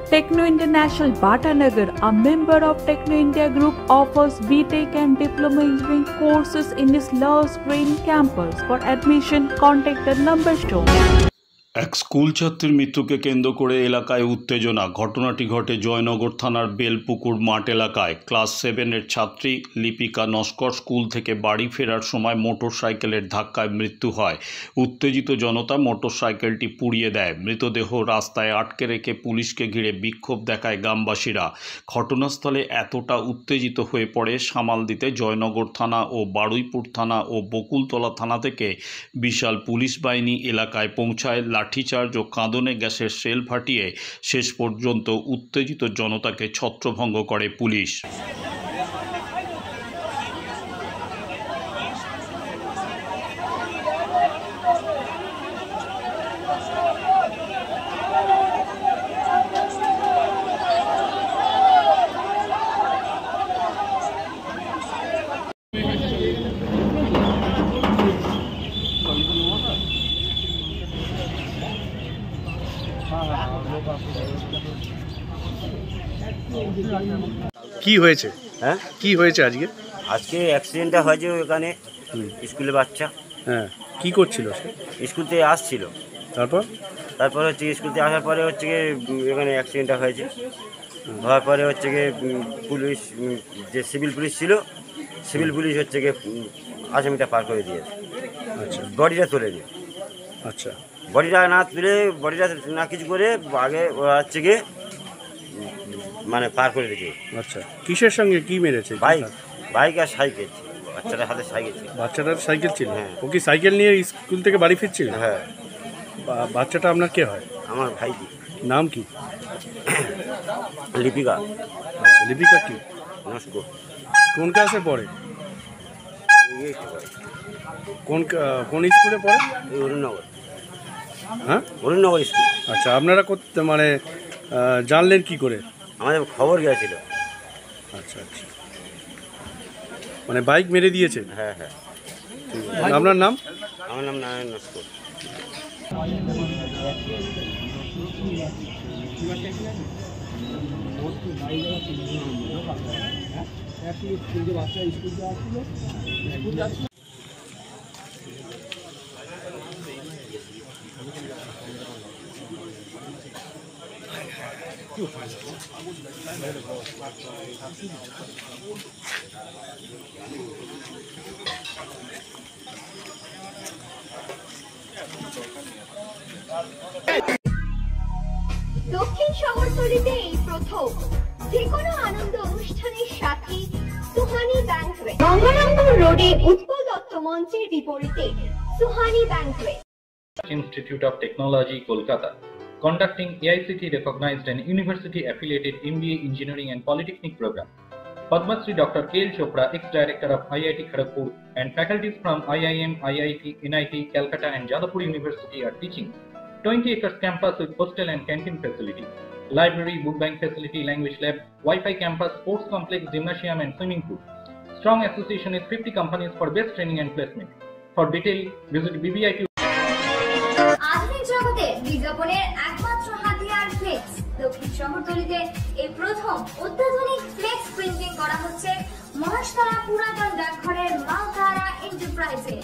Techno International Bhatanagar, a member of Techno India Group, offers BTech and Diploma Engineering courses in its Lush Green campus. For admission, contact the number shown. এক school ছাত্রীর মৃত্যুকে কেন্দ্র করে এলাকায় উত্তেজনা। ঘটনাটি ঘটে জয়নগর থানার বেলপুকুর মাঠ এলাকায়। ক্লাস 7-এর ছাত্রী লিপিকা নস্কর স্কুল থেকে বাড়ি ফেরার সময় মোটরসাইকেলের ধাক্কায় মৃত্যু হয়। উত্তেজিত জনতা মোটরসাইকেলটি পুড়িয়ে দেয়। মৃতদেহ রাস্তায় আটকে রেখে পুলিশকে ঘিরে বিক্ষোভ দেখায় গ্রামবাসীরা। ঘটনাস্থলে এতটা উত্তেজিত হয়ে পড়ে সামাল দিতে জয়নগর থানা ও বারুইপুর থানা ও বকুলতলা থানা থেকে বিশাল পুলিশ বাহিনী এলাকায় পৌঁছায়। লাঠিচার্জ ও কাঁদনে গ্যাসের শেল ফাটিয়ে শেষ পর্যন্ত উত্তেজিত জনতাকে ছত্রভঙ্গ করে পুলিশ। কি হয়েছে? হ্যাঁ, কি হয়েছে আজকে? আজকে অ্যাক্সিডেন্টটা হয়েছে ওখানে স্কুলে বাচ্চা। হ্যাঁ, কি করছিল সে? স্কুল থেকে আসছিল। তারপর হচ্ছে স্কুল থেকে আসার পরে হচ্ছে গিয়ে এখানে অ্যাক্সিডেন্টটা হয়েছে। হওয়ার পরে হচ্ছে গিয়ে পুলিশ, যে সিভিল পুলিশ ছিল, সিভিল পুলিশ হচ্ছে গিয়ে আসামিটা পার করে দিয়েছে। আচ্ছা, বডিটা তুলে দিয়ে। আচ্ছা, বডিটা না তুলে, বডিটা না কিছু করে আগে ওরা হচ্ছে গিয়ে মানে পার করে দিয়েছে। আচ্ছা, কিসের সঙ্গে কি মেরেছে? বাইক আর সাইকেল। বাচ্চাটার হাতে সাইকেল ছিল। বাচ্চাটার সাইকেল ছিল? হ্যাঁ। ও কি সাইকেল নিয়ে স্কুল থেকে বাড়ি ফিরছিল? হ্যাঁ। বাচ্চাটা আপনার কে হয়? আমার ভাইজি। নাম কি? লিপিকা। আচ্ছা, লিপিকা কি? নস্কর। কোন ক্লাসে পড়ে? কোন স্কুলে পড়ে? অরুণনগর। হ্যাঁ, অরুণনগর স্কুল। আচ্ছা, আপনারা মানে জানলেন কি করে? আমাদের খবর গিয়েছিল। আচ্ছা আচ্ছা, মানে বাইক মেরে দিয়েছে? হ্যাঁ হ্যাঁ। আপনার নাম? আমার নাম নারায়ণ নস্কর। দক্ষিণ শহরতলিতে এই প্রথম যে কোনো আনন্দ অনুষ্ঠানের সাথে সুহানি ব্যাংকুয়েট, গঙ্গারামপুর রোডে উৎপল দত্ত মঞ্চের বিপরীতে Suhani banquet. Institute of Technology, Kolkata, conducting AICT recognized and university affiliated MBA Engineering and Polytechnic program. Padma Shri Dr. K.L. Chopra, ex-director of IIT Kharagpur, and faculties from IIM, IIT, NIT, Calcutta and Jadavpur University are teaching. 20 acres campus with hostel and canteen facility, library, book bank facility, language lab, Wi-Fi campus, sports complex, gymnasium and swimming pool. Strong association with 50 companies for best training and placement. For detail, visit BBIT. আধুনিক জগতে বিজ্ঞাপনের একমাত্র হাতিয়ার flakes. দক্ষিণ শহরতলিতে এই প্রথম অত্যাধুনিক flakes printing করা হচ্ছে মহাশতলা পুরাতন ডাকঘরের মাতারা এন্টারপ্রাইজে।